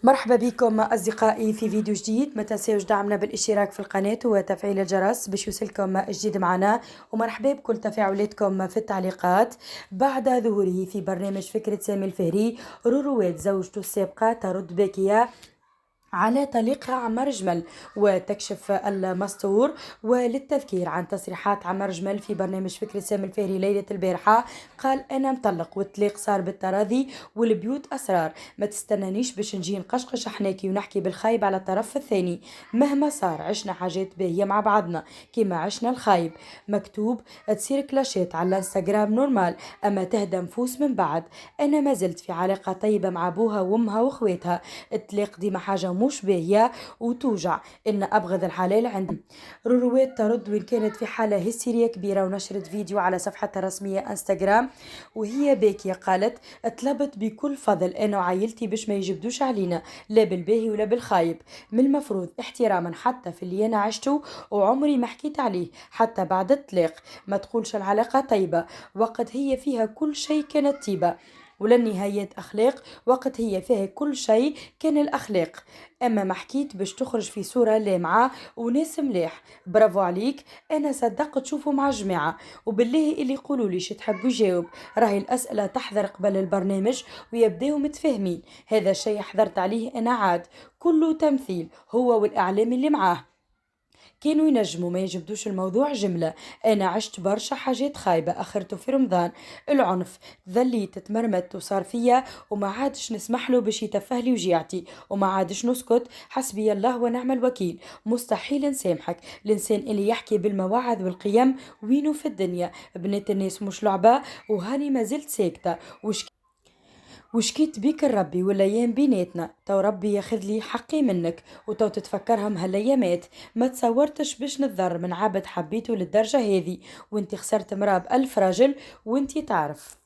مرحبا بكم أصدقائي في فيديو جديد. ما تنسيوش دعمنا بالاشتراك في القناة وتفعيل الجرس باش يوصلكم جديد معنا، ومرحبا بكل تفاعلاتكم في التعليقات. بعد ظهوره في برنامج فكرة سامي الفهري، رواد زوجته السابقة ترد باكية على طليقها عمار جمل وتكشف المستور. وللتذكير عن تصريحات عمار جمل في برنامج فكرة سامي الفهري ليلة البارحة، قال أنا مطلق والطليق صار بالتراضي والبيوت أسرار، ما تستنانيش باش نجي نقشقش حناكي ونحكي بالخايب على الطرف الثاني. مهما صار عشنا حاجات باهية مع بعضنا كيما عشنا الخايب. مكتوب تصير كلاشات على الانستغرام نورمال، أما تهدى نفوس من بعد. أنا ما زلت في علاقة طيبة مع أبوها وأمها وأخواتها. الطلاق ديما حاجة مش باهية وتوجع، إن أبغض الحلال عندي. رواد ترد وإن كانت في حالة هستيرية كبيرة، ونشرت فيديو على صفحتها الرسمية انستغرام وهي باكية. قالت طلبت بكل فضل أنا وعائلتي باش ما يجبدوش علينا لا بالباهي ولا بالخايب، من المفروض احتراما حتى في اللي أنا عشته وعمري ما حكيت عليه حتى بعد الطلاق. ما تقولش العلاقة طيبة وقت هي فيها كل شيء كانت طيبة، ولا نهاية أخلاق وقت هي فيها كل شيء كان الأخلاق. أما ما حكيت باش تخرج في صورة لامعة وناس ملاح. برافو عليك، أنا صدقت تشوفوا مع الجماعة، وبالله اللي يقولوا لي تحب يجاوب. راهي الأسئلة تحضر قبل البرنامج ويبداو متفاهمين، هذا الشيء حضرت عليه أنا عاد كله تمثيل هو والإعلام اللي معاه. كانوا ينجموا ما يجبدوش الموضوع جملة. أنا عشت برشا حاجات خايبة آخرته في رمضان، العنف، ذليت تمرمت وصار فيا وما عادش نسمح له باش يتفهلي وجيعتي، وما عادش نسكت. حسبي الله ونعم الوكيل، مستحيل نسامحك. الإنسان اللي يحكي بالمواعظ والقيم وينه في الدنيا؟ بنات الناس مش لعبة، وهاني ما زلت ساكتة. وشكيت بيك الربي والايام بيناتنا، تو ربي ياخذ لي حقي منك، وتو تتفكرهم هالايامات. ما تصورتش باش نتضر من عبد حبيته للدرجة هذه، وانتي خسرت مراه ب1000 راجل وانتي تعرف.